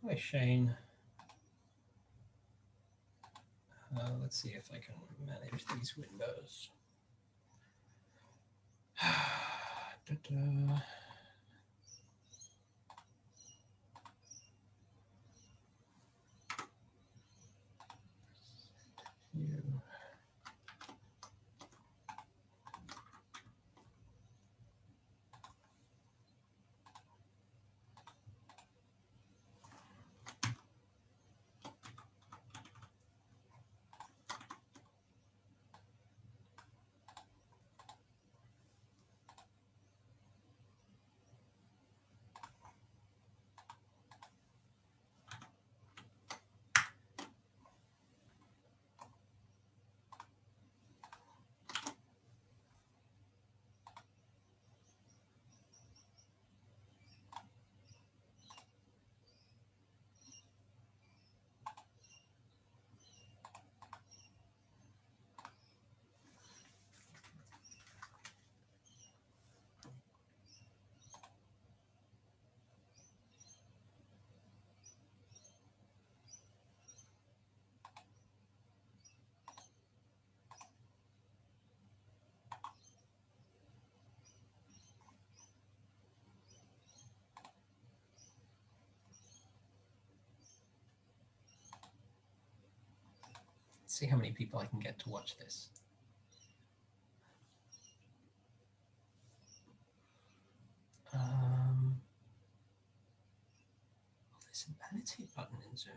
Hi, Shane. Let's see if I can manage these windows. Da-da. You. Let's see how many people I can get to watch this. There's an annotate button in Zoom.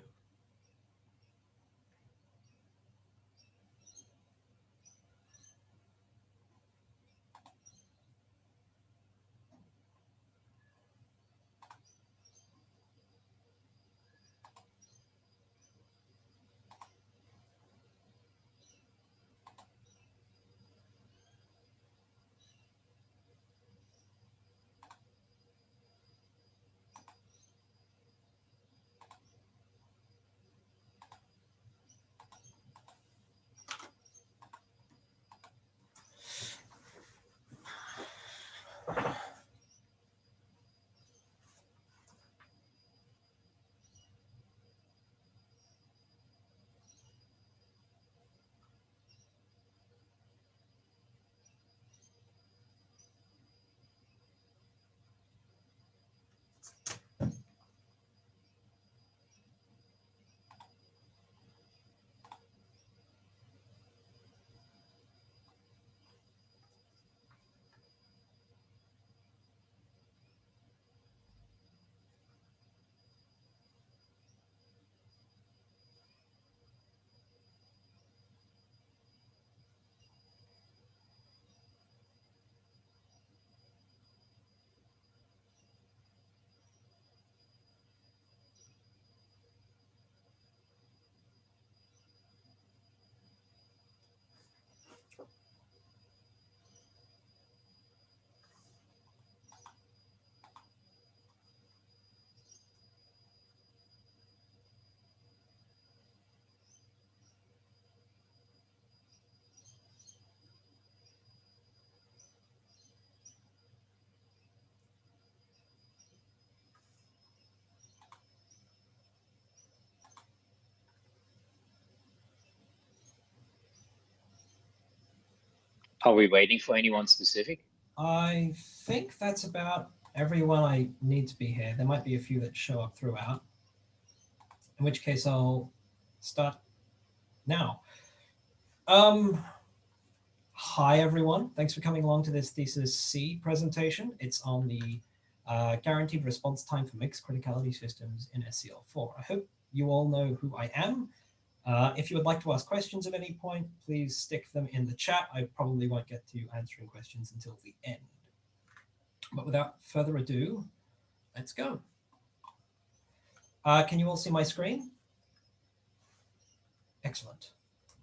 Are we waiting for anyone specific? I think that's about everyone I need to be here. There might be a few that show up throughout, in which case I'll start now. Um, Hi, everyone. Thanks for coming along to this Thesis C presentation. It's on the guaranteed response time for mixed criticality systems in seL4. I hope you all know who I am. If you would like to ask questions at any point, please stick them in the chat. I probably won't get to answering questions until the end. But without further ado, let's go. Can you all see my screen? Excellent.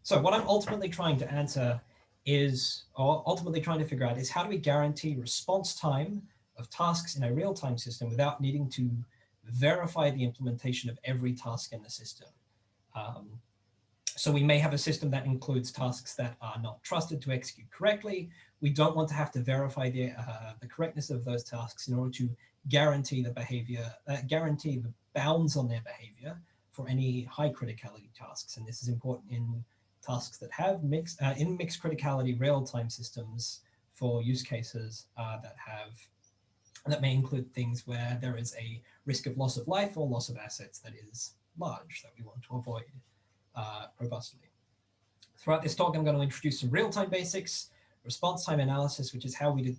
So what I'm ultimately trying to answer is, or ultimately trying to figure out, is how do we guarantee response time of tasks in a real-time system without needing to verify the implementation of every task in the system? Um, so we may have a system that includes tasks that are not trusted to execute correctly. We don't want to have to verify the correctness of those tasks in order to guarantee the behavior, guarantee the bounds on their behavior for any high criticality tasks. And this is important in tasks that have mixed criticality real-time systems for use cases that may include things where there is a risk of loss of life or loss of assets that is large that we want to avoid robustly. Throughout this talk, I'm going to introduce some real-time basics, response time analysis, which is how we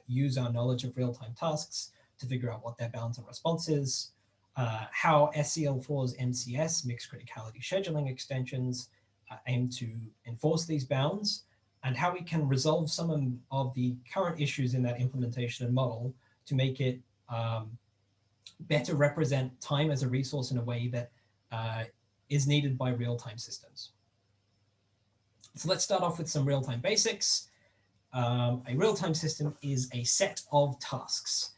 use our knowledge of real-time tasks to figure out what their bounds and response is, how seL4's MCS, mixed criticality scheduling extensions, aim to enforce these bounds, and how we can resolve some of the current issues in that implementation and model to make it better represent time as a resource in a way that is needed by real-time systems. So let's start off with some real-time basics. A real-time system is a set of tasks,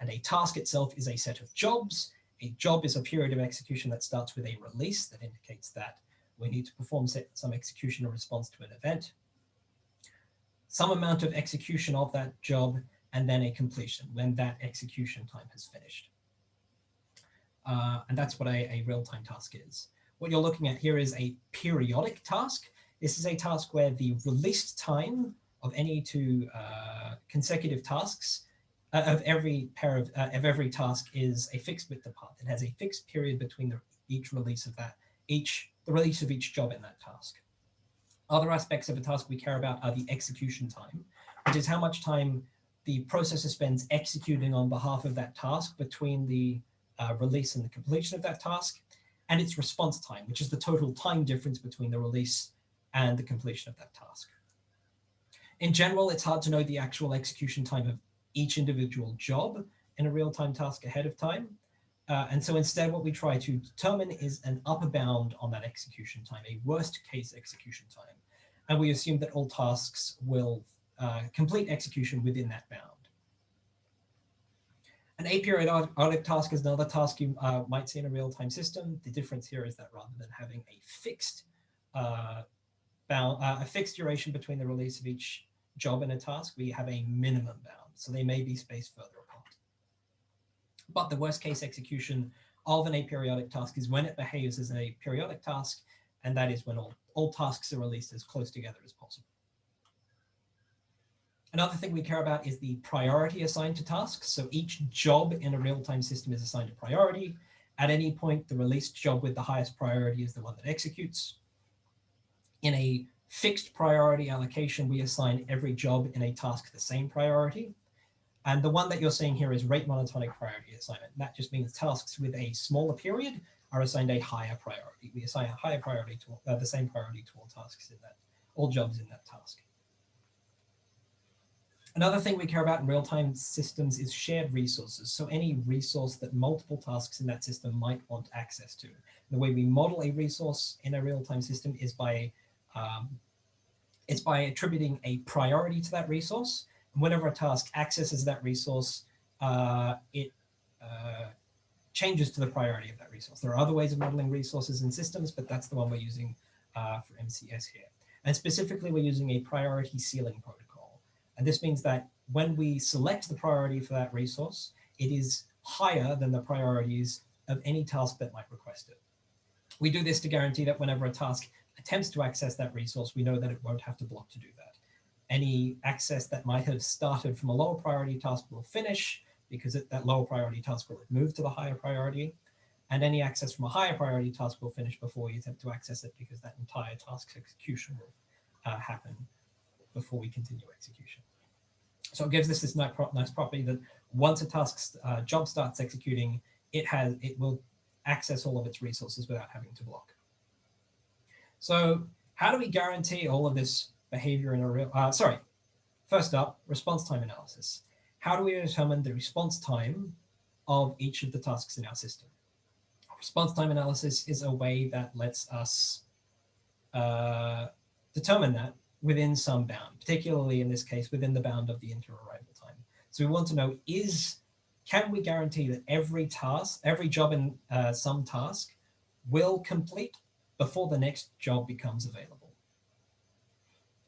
and a task itself is a set of jobs. A job is a period of execution that starts with a release that indicates that we need to perform some execution in response to an event, some amount of execution of that job, and then a completion when that execution time has finished. And that's what a real-time task is. What you're looking at here is a periodic task. This is a task where the release time of any two consecutive tasks of every task is a fixed width apart. It has a fixed period between each release of the release of each job in that task. Other aspects of a task we care about are the execution time, which is how much time the processor spends executing on behalf of that task between the release and the completion of that task, and its response time, which is the total time difference between the release and the completion of that task. In general, it's hard to know the actual execution time of each individual job in a real-time task ahead of time. And so instead, what we try to determine is an upper bound on that execution time, a worst case execution time. And we assume that all tasks will complete execution within that bound. An aperiodic task is another task you might see in a real-time system. The difference here is that rather than having a fixed duration between the release of each job in a task, we have a minimum bound. So they may be spaced further apart. But the worst case execution of an aperiodic task is when it behaves as a periodic task, and that is when all tasks are released as close together as possible. Another thing we care about is the priority assigned to tasks. So each job in a real-time system is assigned a priority. At any point, the released job with the highest priority is the one that executes. In a fixed priority allocation, we assign every job in a task the same priority. And the one that you're seeing here is rate monotonic priority assignment. That just means tasks with a smaller period are assigned a higher priority. We assign a higher priority to the same priority to all jobs in that task. Another thing we care about in real-time systems is shared resources. So any resource that multiple tasks in that system might want access to. The way we model a resource in a real-time system is by attributing a priority to that resource. And whenever a task accesses that resource, it changes to the priority of that resource. There are other ways of modeling resources in systems, but that's the one we're using for MCS here. And specifically, we're using a priority ceiling protocol. And this means that when we select the priority for that resource, it is higher than the priorities of any task that might request it. We do this to guarantee that whenever a task attempts to access that resource, we know that it won't have to block to do that. Any access that might have started from a lower priority task will finish because that lower priority task will move to the higher priority. And any access from a higher priority task will finish before we attempt to access it because that entire task's execution will happen before we continue execution. So it gives this nice property that once a task's job starts executing, it will access all of its resources without having to block. So how do we guarantee all of this behavior in a real, first up, response time analysis. How do we determine the response time of each of the tasks in our system? Response time analysis is a way that lets us determine that within some bound, particularly in this case, within the bound of the inter-arrival time. So we want to know can we guarantee that every job in some task will complete before the next job becomes available?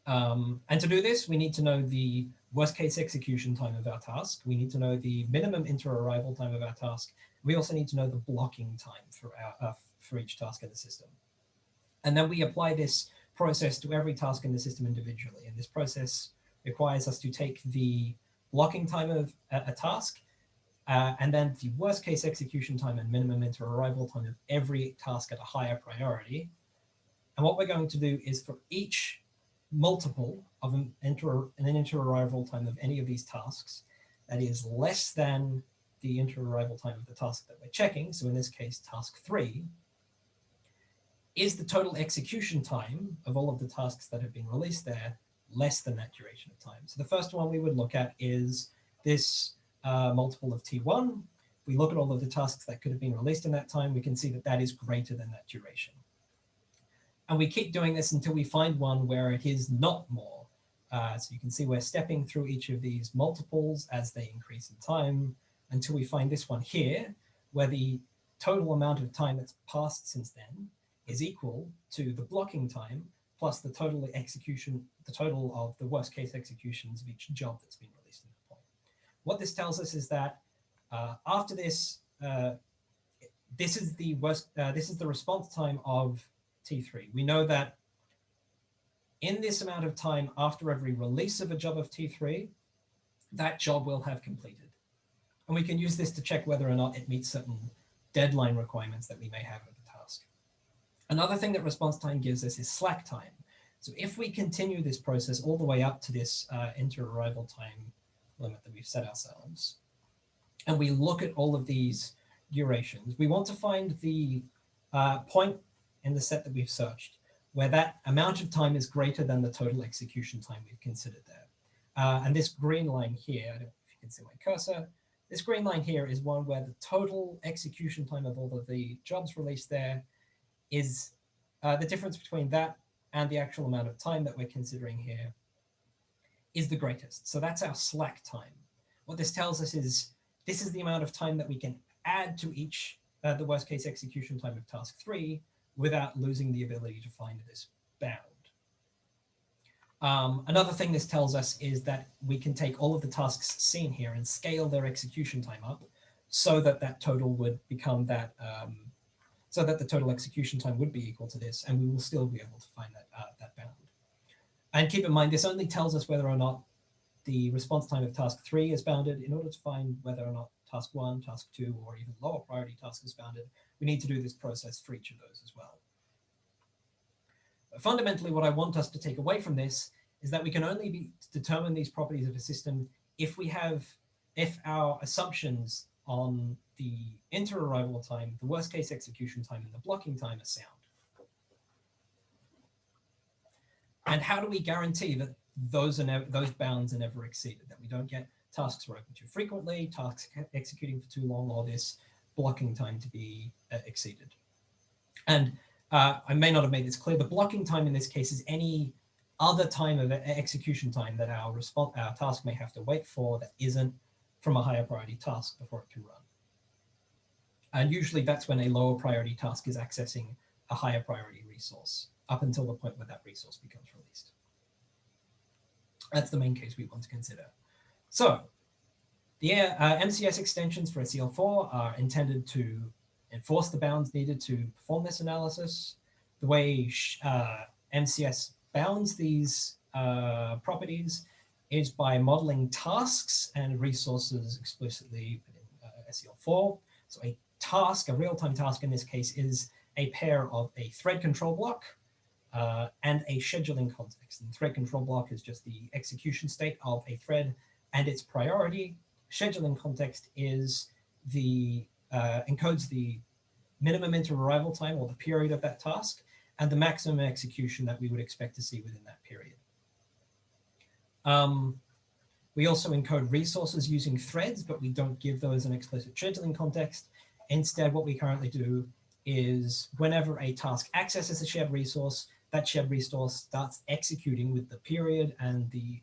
And to do this, we need to know the worst case execution time of our task. We need to know the minimum inter-arrival time of our task. We also need to know the blocking time for each task in the system. And then we apply this process to every task in the system individually. And this process requires us to take the blocking time of a task and then the worst case execution time and minimum inter-arrival time of every task at a higher priority. And what we're going to do is for each multiple of an inter-arrival time of any of these tasks that is less than the inter-arrival time of the task that we're checking, so in this case, task 3, is the total execution time of all of the tasks that have been released there less than that duration of time. So the first one we would look at is this multiple of T1. If we look at all of the tasks that could have been released in that time, we can see that that is greater than that duration. And we keep doing this until we find one where it is not more. So you can see we're stepping through each of these multiples as they increase in time until we find this one here, where the total amount of time that's passed since then is equal to the blocking time plus the total execution, the total of the worst case executions of each job that's been released at that point. What this tells us is that after this, this is the response time of T3. We know that in this amount of time after every release of a job of T3, that job will have completed. And we can use this to check whether or not it meets certain deadline requirements that we may have of the task. Another thing that response time gives us is slack time. So if we continue this process all the way up to this inter-arrival time limit that we've set ourselves, and we look at all of these durations, we want to find the point in the set that we've searched where that amount of time is greater than the total execution time we've considered there. And this green line here, I don't know if you can see my cursor, this green line here is one where the total execution time of all of the jobs released there is the difference between that and the actual amount of time that we're considering here is the greatest. So that's our slack time. What this tells us is this is the amount of time that we can add to each the worst case execution time of task 3 without losing the ability to find this bound. Another thing this tells us is that we can take all of the tasks seen here and scale their execution time up so that that total would become that, so that the total execution time would be equal to this, and we will still be able to find that, that bound. And keep in mind, this only tells us whether or not the response time of task 3 is bounded. In order to find whether or not task 1, task 2, or even lower priority task is bounded, we need to do this process for each of those as well. But fundamentally, what I want us to take away from this is that we can only determine these properties of a system if our assumptions on the inter-arrival time, the worst case execution time, and the blocking time are sound. And how do we guarantee that those bounds are never exceeded, that we don't get tasks working too frequently, tasks executing for too long, or this blocking time to be exceeded? And I may not have made this clear. The blocking time in this case is any other time of execution time that our task may have to wait for that isn't from a higher priority task before it can run. And usually that's when a lower priority task is accessing a higher priority resource up until the point where that resource becomes released. That's the main case we want to consider. So the MCS extensions for seL4 are intended to enforce the bounds needed to perform this analysis. The way MCS bounds these properties is by modeling tasks and resources explicitly in seL4. So a task, a real-time task in this case, is a pair of a thread control block and a scheduling context. And the thread control block is just the execution state of a thread and its priority. Scheduling context is the encodes the minimum inter-arrival time, or the period of that task, and the maximum execution that we would expect to see within that period. We also encode resources using threads, but we don't give those an explicit scheduling context. Instead, what we currently do is whenever a task accesses a shared resource, that shared resource starts executing with the period and the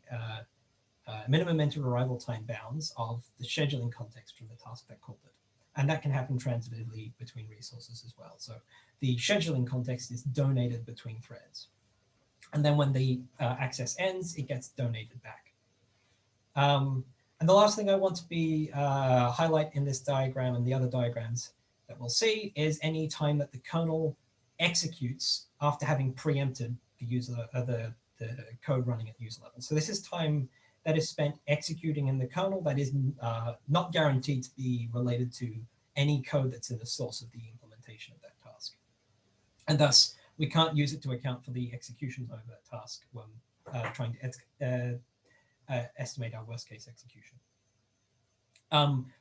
minimum inter-arrival time bounds of the scheduling context from the task that called it. And that can happen transitively between resources as well. So the scheduling context is donated between threads. And then when the access ends, it gets donated back. And the last thing I want to be highlight in this diagram and the other diagrams that we'll see is any time that the kernel executes after having preempted the user, the code running at user level. So this is time that is spent executing in the kernel that is not guaranteed to be related to any code that's in the source of the implementation of that task. And thus, we can't use it to account for the execution time of that task when trying to estimate our worst case execution.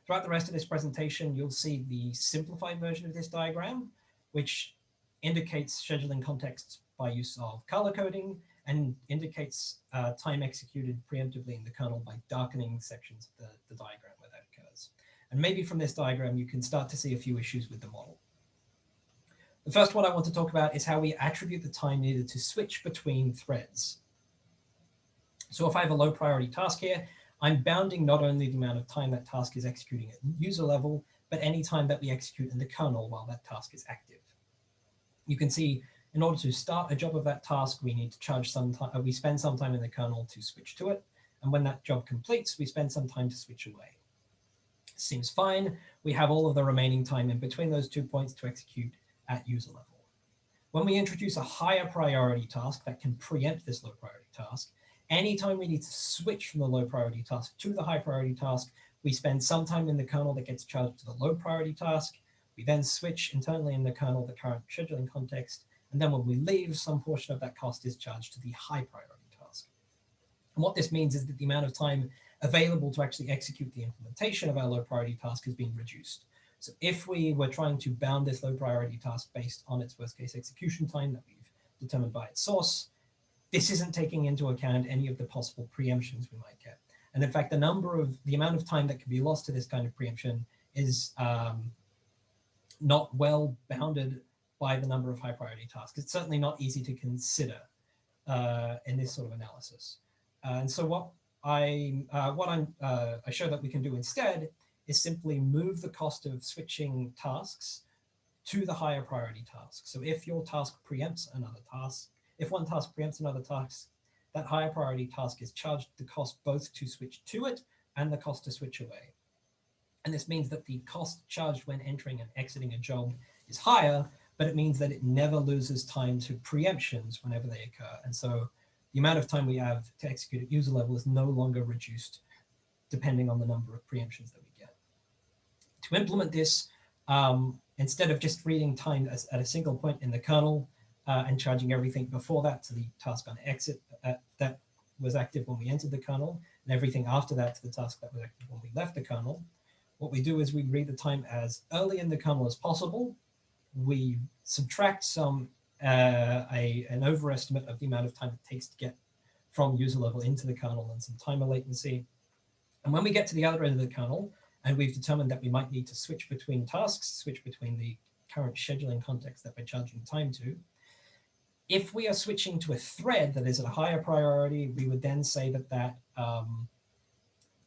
Throughout the rest of this presentation, you'll see the simplified version of this diagram, which indicates scheduling contexts by use of color coding and indicates time executed preemptively in the kernel by darkening sections of the diagram where that occurs. And maybe from this diagram, you can start to see a few issues with the model. The first one I want to talk about is how we attribute the time needed to switch between threads. So if I have a low priority task here, I'm bounding not only the amount of time that task is executing at user level, but any time that we execute in the kernel while that task is active. You can see in order to start a job of that task, we need to charge some time, we spend some time in the kernel to switch to it. And when that job completes, we spend some time to switch away. Seems fine. We have all of the remaining time in between those 2 points to execute at user level. When we introduce a higher priority task that can preempt this low priority task, anytime we need to switch from the low priority task to the high priority task, we spend some time in the kernel that gets charged to the low priority task. We then switch internally in the kernel the current scheduling context. And then when we leave, some portion of that cost is charged to the high priority task. And what this means is that the amount of time available to actually execute the implementation of our low priority task has been reduced. So if we were trying to bound this low priority task based on its worst case execution time that we've determined by its source, this isn't taking into account any of the possible preemptions we might get. And in fact, the amount of time that can be lost to this kind of preemption is not well bounded by the number of high priority tasks. It's certainly not easy to consider in this sort of analysis. And so what I show that we can do instead is simply move the cost of switching tasks to the higher priority task. So if your task preempts another task, if one task preempts another task, that higher priority task is charged the cost both to switch to it and the cost to switch away. And this means that the cost charged when entering and exiting a job is higher, but it means that it never loses time to preemptions whenever they occur. And so the amount of time we have to execute at user level is no longer reduced depending on the number of preemptions that we get. To implement this, instead of just reading time at a single point in the kernel and charging everything before that to the task on exit that was active when we entered the kernel, and everything after that to the task that was active when we left the kernel, what we do is we read the time as early in the kernel as possible. We subtract some an overestimate of the amount of time it takes to get from user level into the kernel and some timer latency. And when we get to the other end of the kernel, and we've determined that we might need to switch between tasks, switch between the current scheduling context that we're charging time to, if we are switching to a thread that is at a higher priority, we would then say that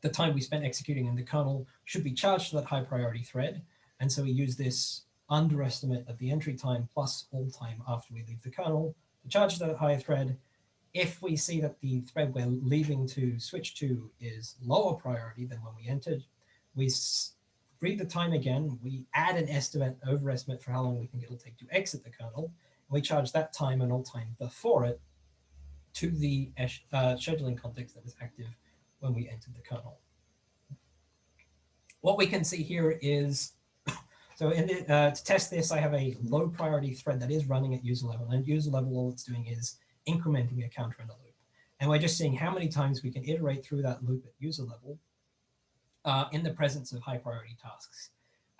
the time we spent executing in the kernel should be charged to that high priority thread. And so we use this underestimate of the entry time plus all time after we leave the kernel to charge that higher thread. If we see that the thread we're leaving to switch to is lower priority than when we entered, we read the time again, we add an overestimate for how long we think it'll take to exit the kernel, and we charge that time and all time before it to the scheduling context that was active when we entered the kernel. What we can see here is, so to test this, I have a low priority thread that is running at user level, and at user level, all it's doing is incrementing a counter in a loop. And we're just seeing how many times we can iterate through that loop at user level in the presence of high priority tasks.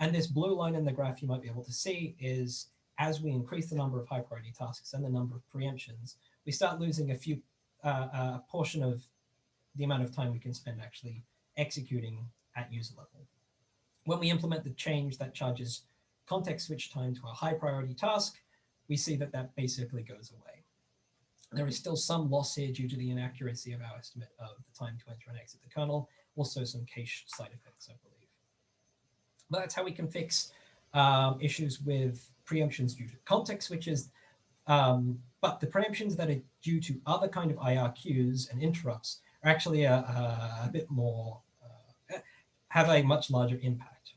And this blue line in the graph you might be able to see is as we increase the number of high priority tasks and the number of preemptions, we start losing a portion of the amount of time we can spend actually executing at user level. When we implement the change that charges context switch time to a high priority task, we see that that basically goes away. There is still some loss here due to the inaccuracy of our estimate of the time to enter and exit the kernel, also some cache side effects, I believe. But that's how we can fix issues with preemptions due to context switches. But the preemptions that are due to other kind of IRQs and interrupts are actually a bit more, have a much larger impact.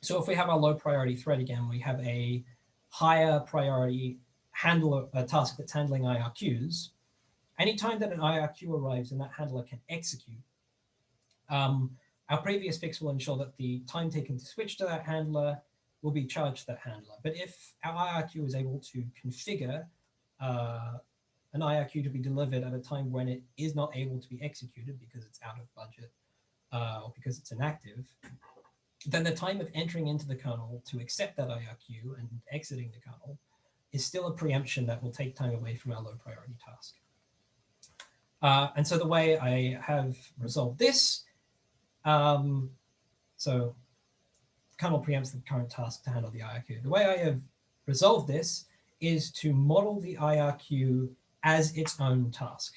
So if we have our low priority thread again, we have a higher priority handler, a task that's handling IRQs. Anytime that an IRQ arrives and that handler can execute, our previous fix will ensure that the time taken to switch to that handler will be charged to that handler. But if our IRQ is able to configure an IRQ to be delivered at a time when it is not able to be executed because it's out of budget or because it's inactive, then the time of entering into the kernel to accept that IRQ and exiting the kernel is still a preemption that will take time away from our low priority task. And so the way I have resolved this, so the kernel preempts the current task to handle the IRQ. The way I have resolved this is to model the IRQ as its own task.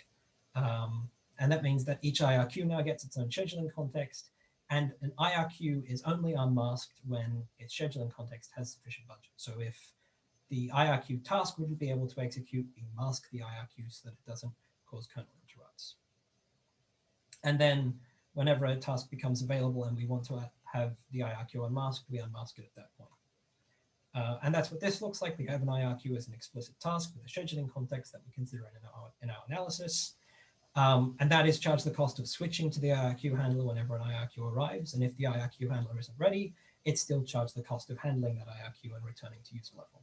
And that means that each IRQ now gets its own scheduling context, and an IRQ is only unmasked when its scheduling context has sufficient budget. So if the IRQ task wouldn't be able to execute, we mask the IRQ so that it doesn't cause kernel interrupts. And then whenever a task becomes available and we want to have the IRQ unmasked, we unmask it at that point. And that's what this looks like. We have an IRQ as an explicit task with a scheduling context that we consider in our analysis. And that is charged the cost of switching to the IRQ handler whenever an IRQ arrives. And if the IRQ handler isn't ready, it's still charged the cost of handling that IRQ and returning to user level.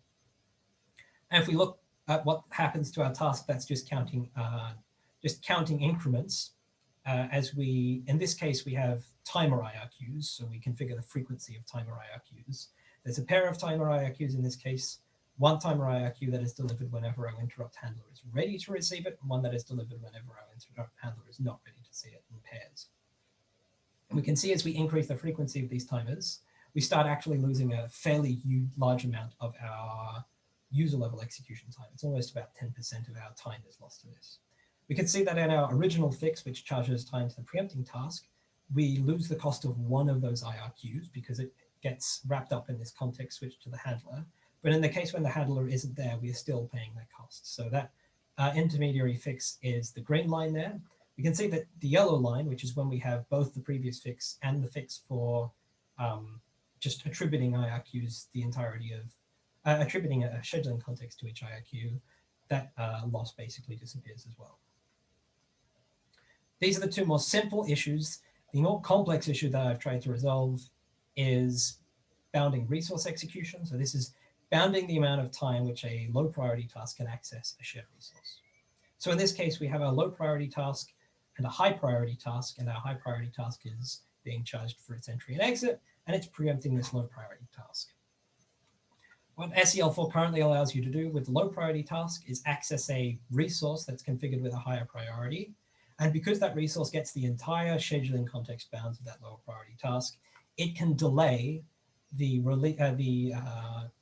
And if we look at what happens to our task, that's just counting increments. In this case, we have timer IRQs, so we configure the frequency of timer IRQs. There's a pair of timer IRQs in this case, one timer IRQ that is delivered whenever our interrupt handler is ready to receive it, and one that is delivered whenever our interrupt handler is not ready to see it in pairs. And we can see as we increase the frequency of these timers, we start actually losing a fairly large amount of our user level execution time. It's almost about 10% of our time is lost to this. We can see that in our original fix, which charges time to the preempting task, we lose the cost of one of those IRQs because it gets wrapped up in this context switch to the handler. But in the case when the handler isn't there, we are still paying that cost. So that intermediary fix is the green line there. We can see that the yellow line, which is when we have both the previous fix and the fix for just attributing IRQs, the entirety of attributing a scheduling context to each IRQ, that loss basically disappears as well. These are the two more simple issues. The more complex issue that I've tried to resolve is bounding resource execution. So this is bounding the amount of time which a low priority task can access a shared resource. So in this case, we have a low priority task and a high priority task, and our high priority task is being charged for its entry and exit, and it's preempting this low priority task. What seL4 currently allows you to do with the low priority task is access a resource that's configured with a higher priority. And because that resource gets the entire scheduling context bounds of that lower priority task, it can delay the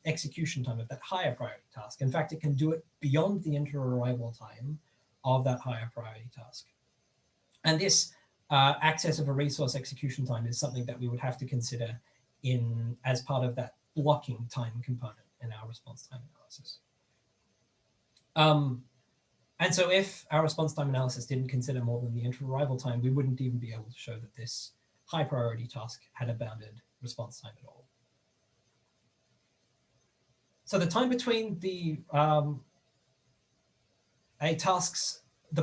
execution time of that higher priority task. In fact, it can do it beyond the inter-arrival time of that higher priority task. And this access of a resource execution time is something that we would have to consider as part of that blocking time component in our response time analysis. And so if our response time analysis didn't consider more than the inter-arrival time, we wouldn't even be able to show that this high priority task had a bounded response time at all. So the time between the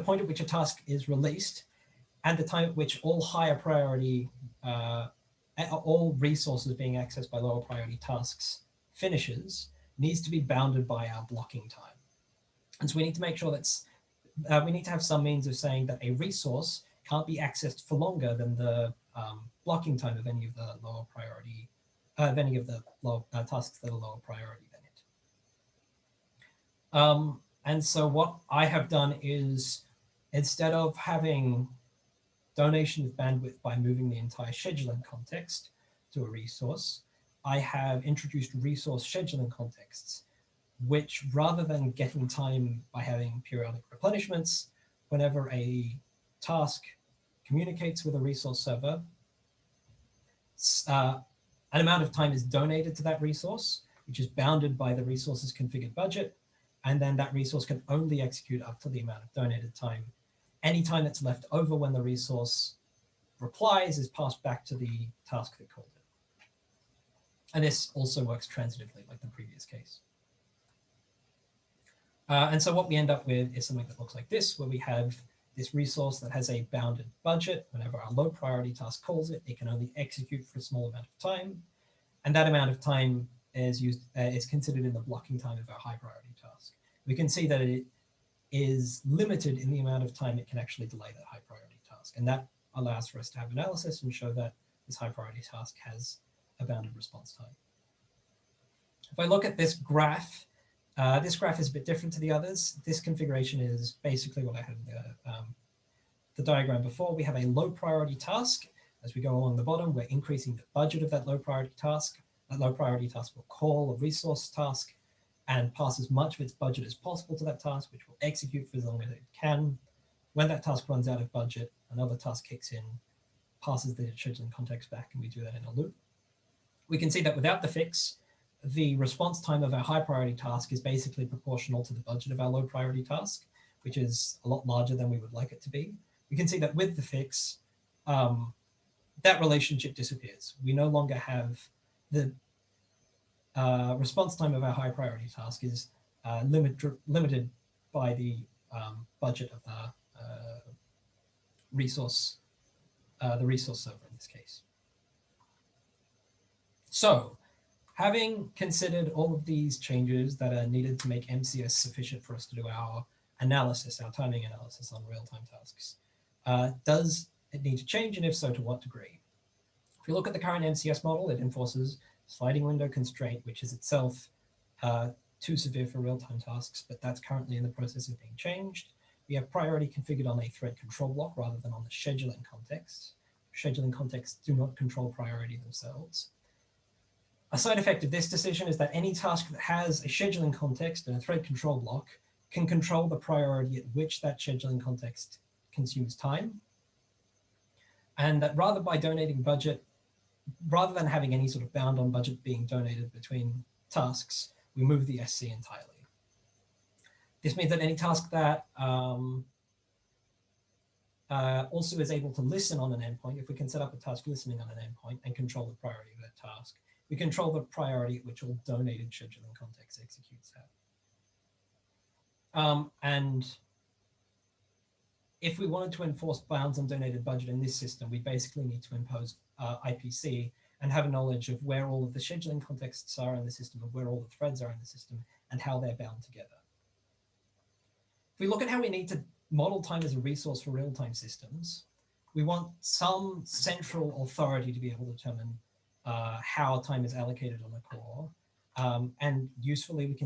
point at which a task is released and the time at which all higher priority, all resources being accessed by lower priority tasks finishes needs to be bounded by our blocking time. And so we need to make sure we need to have some means of saying that a resource can't be accessed for longer than the blocking time of any of the lower priority, tasks that are lower priority than it. And so what I have done is, instead of having donation of bandwidth by moving the entire scheduling context to a resource, I have introduced resource scheduling contexts, which rather than getting time by having periodic replenishments, whenever a task communicates with a resource server, an amount of time is donated to that resource, which is bounded by the resource's configured budget, and then that resource can only execute up to the amount of donated time. any time that's left over when the resource replies is passed back to the task that called it. And this also works transitively like the previous case. And so what we end up with is something that looks like this, where we have this resource that has a bounded budget. Whenever our low priority task calls it, it can only execute for a small amount of time. And that amount of time is considered in the blocking time of our high priority task. We can see that it is limited in the amount of time it can actually delay that high priority task. And that allows for us to have analysis and show that this high priority task has a bounded response time. If I look at this graph is a bit different to the others. This configuration is basically what I had in the diagram before. We have a low priority task. As we go along the bottom, we're increasing the budget of that low priority task. That low priority task will call a resource task and pass as much of its budget as possible to that task, which will execute for as long as it can. When that task runs out of budget, another task kicks in, passes the scheduling context back, and we do that in a loop. We can see that without the fix, the response time of our high priority task is basically proportional to the budget of our low priority task, which is a lot larger than we would like it to be. We can see that with the fix, that relationship disappears. We no longer have the response time of our high priority task is limited by the budget of the resource server in this case. So, having considered all of these changes that are needed to make MCS sufficient for us to do our analysis, our timing analysis on real-time tasks, does it need to change, and if so, to what degree? If we look at the current MCS model, it enforces sliding window constraint, which is itself too severe for real-time tasks, but that's currently in the process of being changed. We have priority configured on a thread control block rather than on the scheduling context. Scheduling contexts do not control priority themselves. A side effect of this decision is that any task that has a scheduling context and a thread control block can control the priority at which that scheduling context consumes time. And that rather than having any sort of bound on budget being donated between tasks, we move the SC entirely. This means that any task that also is able to listen on an endpoint, if we can set up a task listening on an endpoint and control the priority of that task, we control the priority at which all donated scheduling context executes at. And if we wanted to enforce bounds on donated budget in this system, we basically need to impose IPC and have a knowledge of where all of the scheduling contexts are in the system, of where all the threads are in the system, and how they're bound together. If we look at how we need to model time as a resource for real-time systems, we want some central authority to be able to determine how time is allocated on the core. And usefully,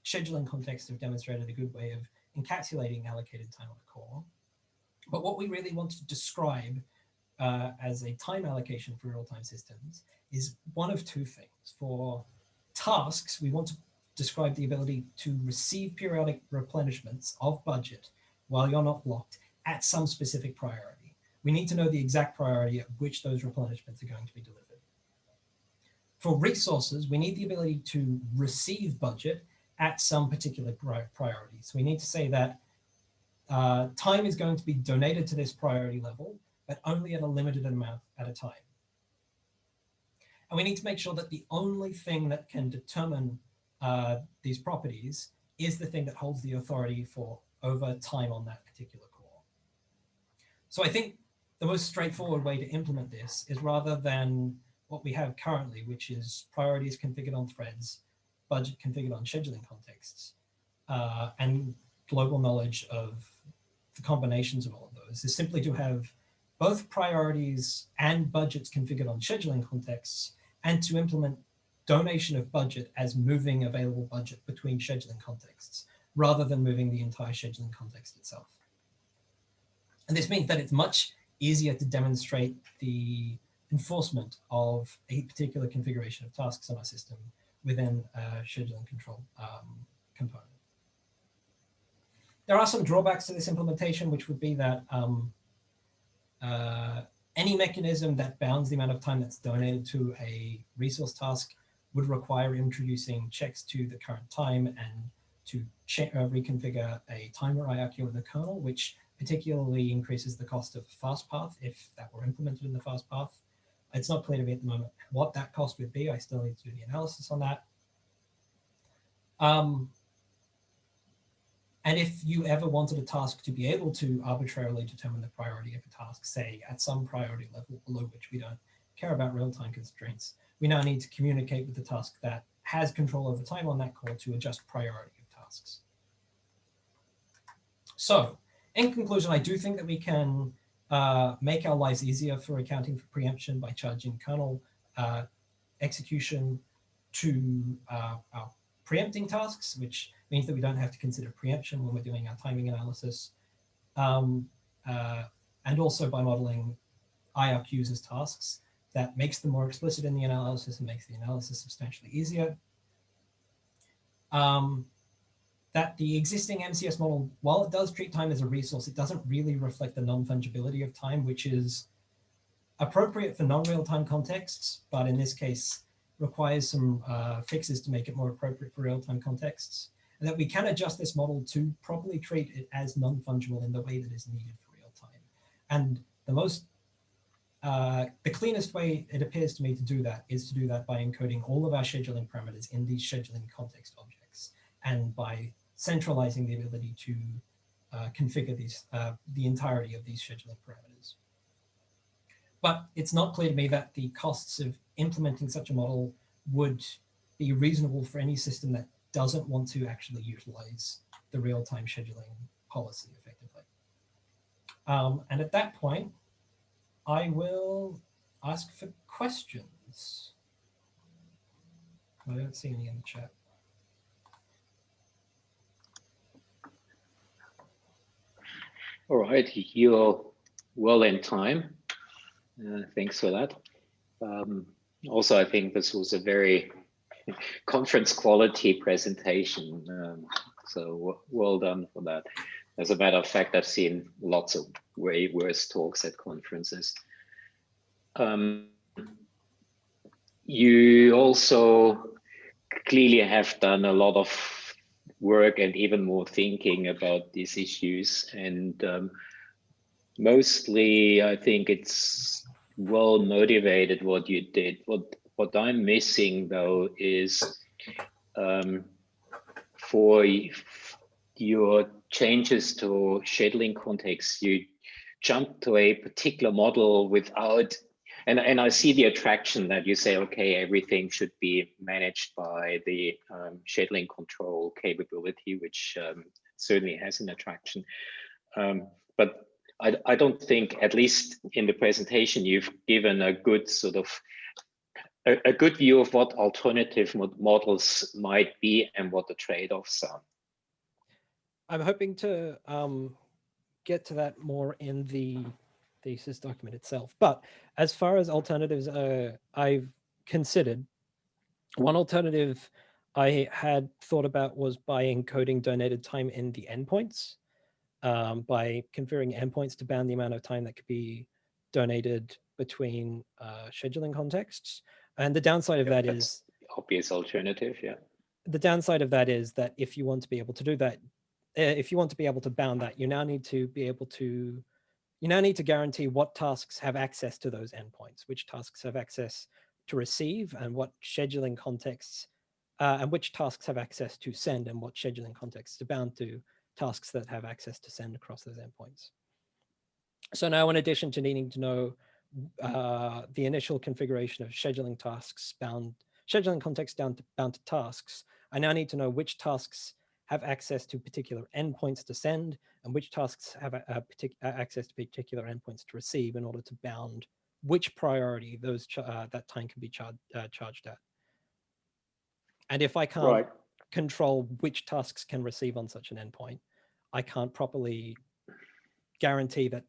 scheduling contexts have demonstrated a good way of encapsulating allocated time on the core. But what we really want to describe as a time allocation for real-time systems is one of two things. For tasks, we want to describe the ability to receive periodic replenishments of budget while you're not blocked at some specific priority. We need to know the exact priority at which those replenishments are going to be delivered. For resources, we need the ability to receive budget at some particular priority. So we need to say that time is going to be donated to this priority level, but only at a limited amount at a time. And we need to make sure that the only thing that can determine these properties is the thing that holds the authority for over time on that particular core. So I think the most straightforward way to implement this is, rather than what we have currently, which is priorities configured on threads, budget configured on scheduling contexts, and global knowledge of the combinations of all of those, is simply to have both priorities and budgets configured on scheduling contexts, and to implement donation of budget as moving available budget between scheduling contexts, rather than moving the entire scheduling context itself. And this means that it's much easier to demonstrate the enforcement of a particular configuration of tasks on our system within a scheduling control component. There are some drawbacks to this implementation, which would be that any mechanism that bounds the amount of time that's donated to a resource task would require introducing checks to the current time and to reconfigure a timer IRQ in the kernel, which particularly increases the cost of fast path if that were implemented in the fast path. It's not clear to me at the moment what that cost would be. I still need to do the analysis on that. And if you ever wanted a task to be able to arbitrarily determine the priority of a task, say at some priority level below which we don't care about real-time constraints, we now need to communicate with the task that has control over time on that call to adjust priority of tasks. So in conclusion, I do think that we can make our lives easier for accounting for preemption by charging kernel execution to our preempting tasks, which means that we don't have to consider preemption when we're doing our timing analysis. And also by modeling IRQs as tasks, that makes them more explicit in the analysis and makes the analysis substantially easier. That the existing MCS model, while it does treat time as a resource, it doesn't really reflect the non-fungibility of time, which is appropriate for non-real-time contexts, but in this case requires some fixes to make it more appropriate for real-time contexts, and that we can adjust this model to properly treat it as non-fungible in the way that is needed for real-time. And the cleanest way it appears to me to do that is to do that by encoding all of our scheduling parameters in these scheduling context objects, and by centralizing the ability to configure these, the entirety of these scheduling parameters. But it's not clear to me that the costs of implementing such a model would be reasonable for any system that doesn't want to actually utilize the real-time scheduling policy effectively. And at that point, I will ask for questions. I don't see any in the chat. All right, you're well in time. Thanks for that. Also, I think this was a very conference quality presentation. So well done for that. As a matter of fact, I've seen lots of way worse talks at conferences. You also clearly have done a lot of work and even more thinking about these issues. And mostly, I think it's well motivated what you did. What I'm missing though is for your changes to scheduling context, you jump to a particular model without, and I see the attraction that you say, okay, everything should be managed by the scheduling control capability, which certainly has an attraction. But I don't think, at least in the presentation, you've given a good sort of a good view of what alternative models might be and what the trade-offs are. I'm hoping to get to that more in the thesis document itself. But as far as alternatives I've considered, one alternative I had thought about was by encoding donated time in the endpoints, by configuring endpoints to bound the amount of time that could be donated between scheduling contexts. And the downside of that is obvious alternative, yeah. The downside of that is that if you want to be able to do that, if you want to be able to bound that, you now need to be able to, you now need to guarantee what tasks have access to those endpoints, which tasks have access to receive, and what scheduling contexts, and which tasks have access to send, and what scheduling contexts to bound to tasks that have access to send across those endpoints. So now, in addition to needing to know the initial configuration of scheduling tasks scheduling context bound to tasks, I now need to know which tasks have access to particular endpoints to send, and which tasks have access to particular endpoints to receive, in order to bound which priority those that time can be charged at. And if I can't control which tasks can receive on such an endpoint, I can't properly guarantee that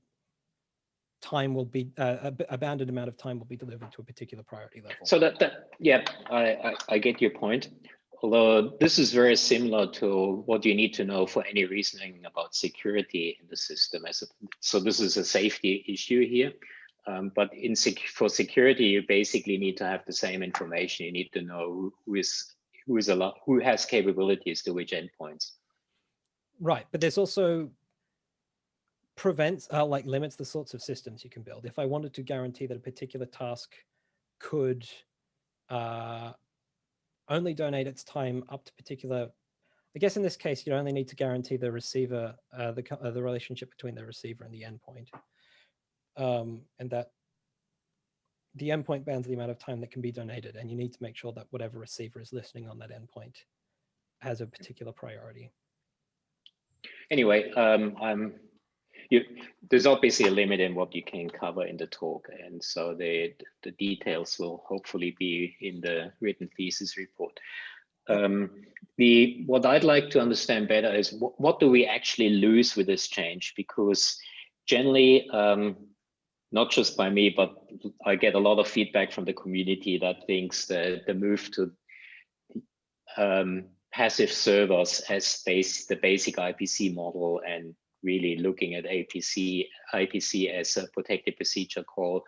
time will be a bounded amount of time will be delivered to a particular priority level. So yeah, I get your point. Although this is very similar to what you need to know for any reasoning about security in the system. So this is a safety issue here. But for security, you basically need to have the same information. You need to know who has capabilities to which endpoints. Right, but there's also prevents, like limits the sorts of systems you can build. If I wanted to guarantee that a particular task could only donate its time up to particular, I guess in this case, you only need to guarantee the receiver, the relationship between the receiver and the endpoint, and that the endpoint bounds the amount of time that can be donated, and you need to make sure that whatever receiver is listening on that endpoint has a particular priority. Anyway, there's obviously a limit in what you can cover in the talk, and so the details will hopefully be in the written thesis report. What I'd like to understand better is what do we actually lose with this change? Because generally, not just by me, but I get a lot of feedback from the community that thinks that the move to passive servers as the basic IPC model and really looking at IPC as a protected procedure call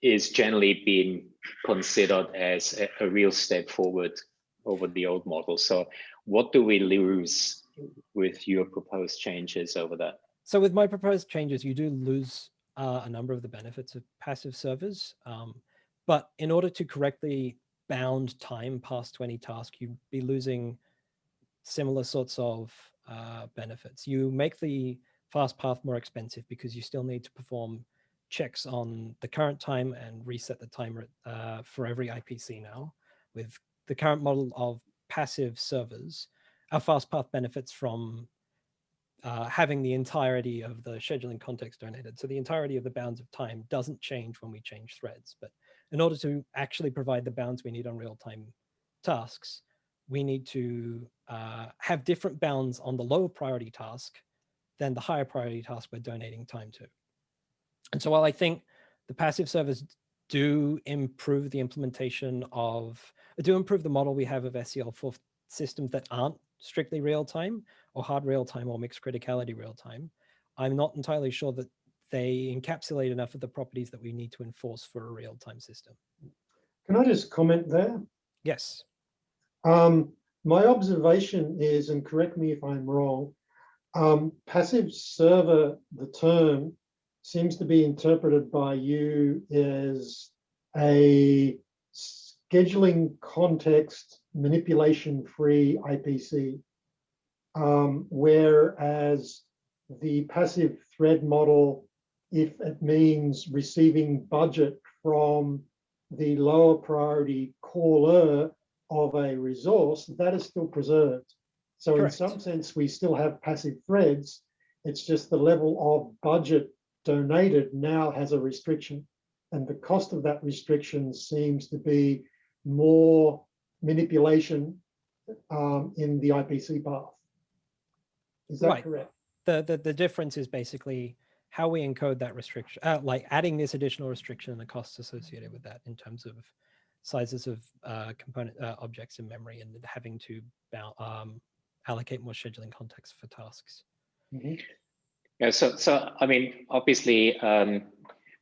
is generally being considered as a real step forward over the old model. So what do we lose with your proposed changes over that? So with my proposed changes, you do lose a number of the benefits of passive servers. But in order to correctly bound time past 20 tasks, you'd be losing similar sorts of benefits. You make the fast path more expensive because you still need to perform checks on the current time and reset the timer for every IPC now. With the current model of passive servers, our fast path benefits from having the entirety of the scheduling context donated. So the entirety of the bounds of time doesn't change when we change threads. But in order to actually provide the bounds we need on real-time tasks, we need to have different bounds on the lower priority task than the higher priority task we're donating time to. And so while I think the passive servers do improve the implementation of, do improve the model we have of seL4 systems that aren't strictly real-time or hard real-time or mixed criticality real-time, I'm not entirely sure that they encapsulate enough of the properties that we need to enforce for a real-time system. Can I just comment there? Yes. My observation is, and correct me if I'm wrong, passive server, the term, seems to be interpreted by you as a scheduling context manipulation-free IPC, whereas the passive thread model, if it means receiving budget from the lower priority caller of a resource, that is still preserved. So correct. In some sense, we still have passive threads. It's just the level of budget donated now has a restriction. And the cost of that restriction seems to be more manipulation in the IPC path. Is that right. Correct? The difference is basically how we encode that restriction, like adding this additional restriction and the costs associated with that in terms of sizes of component objects in memory and having to allocate more scheduling context for tasks. Mm-hmm. Yeah, so I mean, obviously,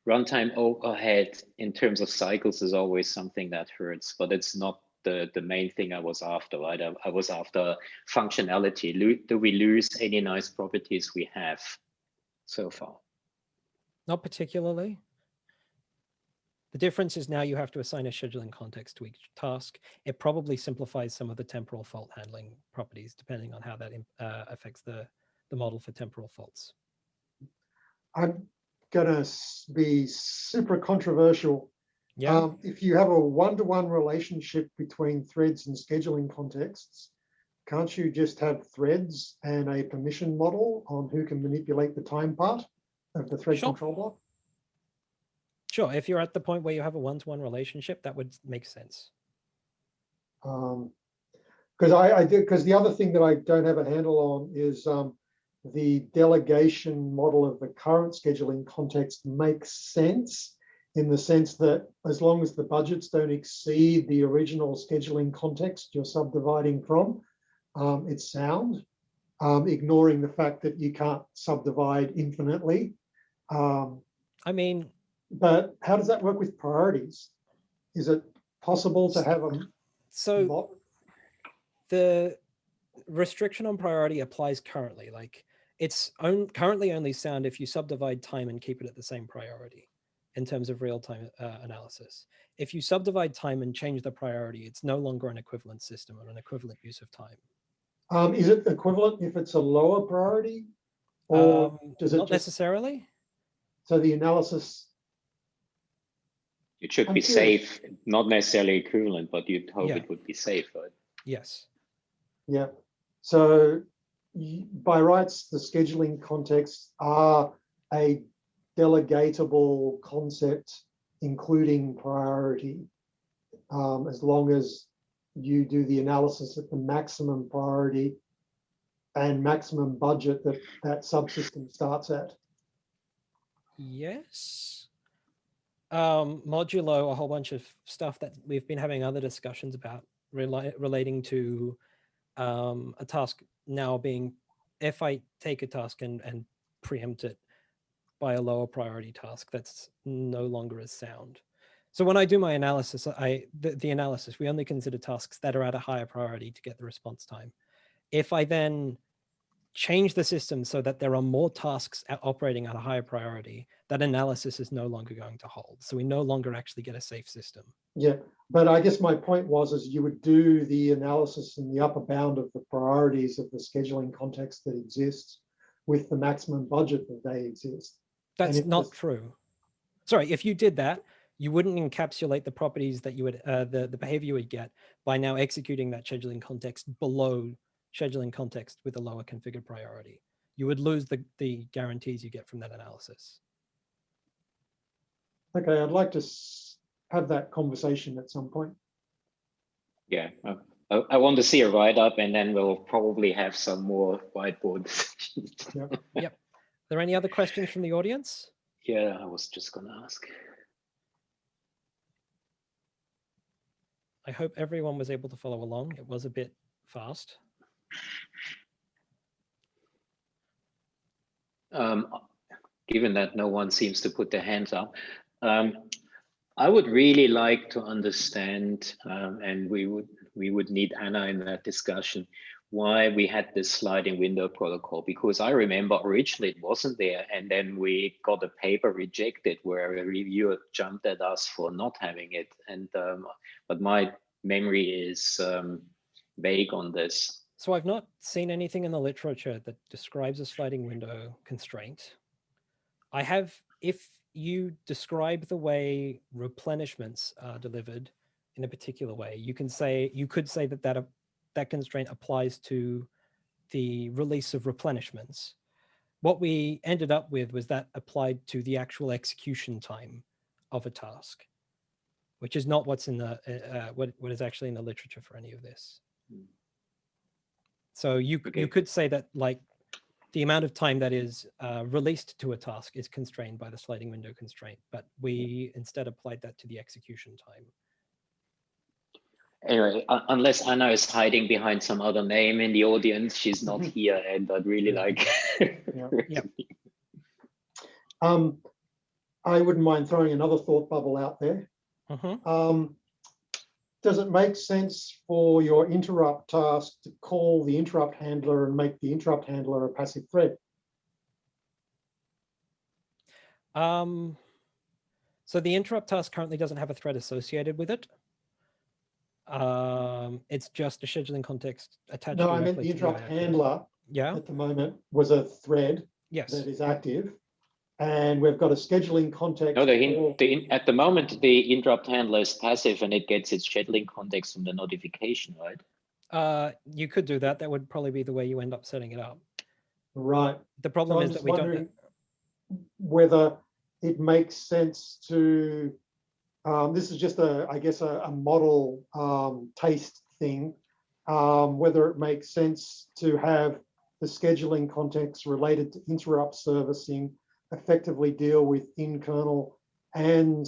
runtime overhead in terms of cycles is always something that hurts, but it's not the main thing I was after, right? I was after functionality. Do we lose any nice properties we have so far? Not particularly. The difference is now you have to assign a scheduling context to each task. It probably simplifies some of the temporal fault handling properties, depending on how that affects the model for temporal faults. I'm gonna be super controversial. Yeah. If you have a one-to-one relationship between threads and scheduling contexts, can't you just have threads and a permission model on who can manipulate the time part of the thread control block? Sure, if you're at the point where you have a one-to-one relationship, that would make sense. Because the other thing that I don't have a handle on is the delegation model of the current scheduling context makes sense in the sense that as long as the budgets don't exceed the original scheduling context you're subdividing from, it's sound, ignoring the fact that you can't subdivide infinitely. I mean, but how does that work with priorities? Is it possible to have a the restriction on priority applies currently? Like It's currently only sound if you subdivide time and keep it at the same priority in terms of real-time analysis. If you subdivide time and change the priority, it's no longer an equivalent system or an equivalent use of time. Is it equivalent if it's a lower priority, or does it not just, necessarily? so the analysis? It should I'm be curious. safe, not necessarily equivalent, but you'd hope Yeah. it would be safe, right? Yes. Yeah. So by rights, the scheduling contexts are a delegatable concept, including priority, as long as you do the analysis at the maximum priority and maximum budget that that subsystem starts at. Yes. Modulo, a whole bunch of stuff that we've been having other discussions about relating to a task now being, if I take a task and preempt it by a lower priority task, that's no longer as sound. So when I do my analysis, the analysis, we only consider tasks that are at a higher priority to get the response time. If I then change the system so that there are more tasks operating at a higher priority, that analysis is no longer going to hold. So we no longer actually get a safe system. Yeah, but I guess my point was, is you would do the analysis in the upper bound of the priorities of the scheduling context that exists with the maximum budget that they exist. That's not true. Sorry, if you did that, you wouldn't encapsulate the properties that you would, the behavior you would get by now executing that scheduling context below scheduling context with a lower configured priority. You would lose the guarantees you get from that analysis. Okay, I'd like to have that conversation at some point. Yeah, I want to see a write-up, and then we'll probably have some more whiteboard. Yep. Are there any other questions from the audience? Yeah, I was just going to ask. I hope everyone was able to follow along. It was a bit fast. Given that no one seems to put their hands up, I would really like to understand, and we would need Anna in that discussion, why we had this sliding window protocol, because I remember originally it wasn't there, and then we got a paper rejected where a reviewer jumped at us for not having it. And but my memory is vague on this. So I've not seen anything in the literature that describes a sliding window constraint. I have, if you describe the way replenishments are delivered in a particular way, you could say that constraint applies to the release of replenishments. What we ended up with was that applied to the actual execution time of a task, which is not what's in the what is actually in the literature for any of this. So you could say that, like, the amount of time that is released to a task is constrained by the sliding window constraint, but we instead applied that to the execution time. Anyway, unless Anna is hiding behind some other name in the audience, she's not here, and I'd really like. Yeah. I wouldn't mind throwing another thought bubble out there. Does it make sense for your interrupt task to call the interrupt handler and make the interrupt handler a passive thread? So the interrupt task currently doesn't have a thread associated with it. It's just a scheduling context attached. No, I meant the interrupt handler. Yeah. At the moment was a thread. Yes. That is active, and we've got a scheduling context. No, at the moment the interrupt handler is passive, and it gets its scheduling context from the notification, right? You could do that. That would probably be the way you end up setting it up. Right. The problem is that we don't. Whether it makes sense to. This is just I guess a model taste thing. Whether it makes sense to have the scheduling context related to interrupt servicing effectively deal with in-kernel and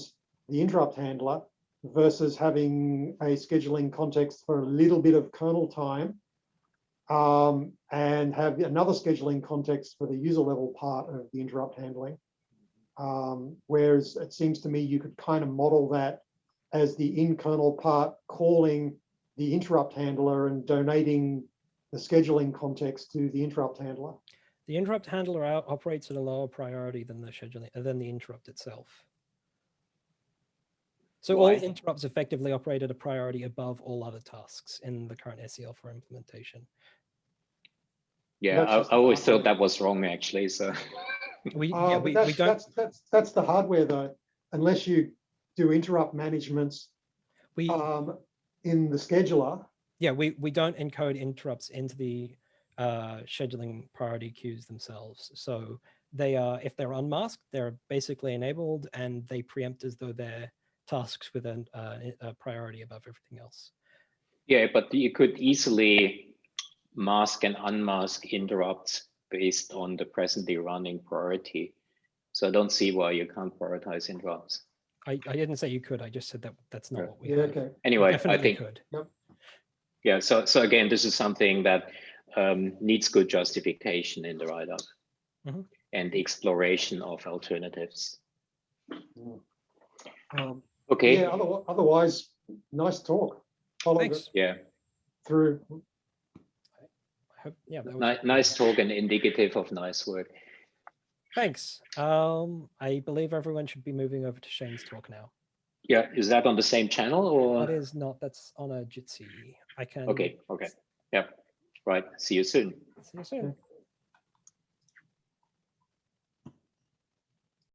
the interrupt handler versus having a scheduling context for a little bit of kernel time and have another scheduling context for the user level part of the interrupt handling. Whereas it seems to me you could kind of model that as the in-kernel part calling the interrupt handler and donating the scheduling context to the interrupt handler. The interrupt handler operates at a lower priority than the scheduling than the interrupt itself. So Why? all interrupts effectively operate at a priority above all other tasks in the current seL4 implementation. Yeah, That's I just the always hardware. thought that was wrong actually. So We But we don't that's the hardware though. Unless you do interrupt managements we in the scheduler. yeah we don't encode interrupts into the scheduling priority queues themselves. So they are, if they're unmasked, they're basically enabled and they preempt as though they're tasks with a priority above everything else. yeah, but you could easily mask and unmask interrupts based on the presently running priority. So I don't see why you can't prioritize interrupts. I didn't say you could. I just said that that's not Yeah. what we Yeah, have. okay. Anyway, I Definitely think could. yeah. So again, this is something that needs good justification in the write-up Mhm. and exploration of alternatives. Okay. Okay. Yeah, otherwise, nice talk. Followed Thanks. it Yeah. through. I hope, yeah, that was Nice talk and indicative of nice work. Thanks. I believe everyone should be moving over to Shane's talk now. Yeah, is that on the same channel or? That is not. That's on a Jitsi. I can. Okay. Yeah. Right. See you soon. See you soon.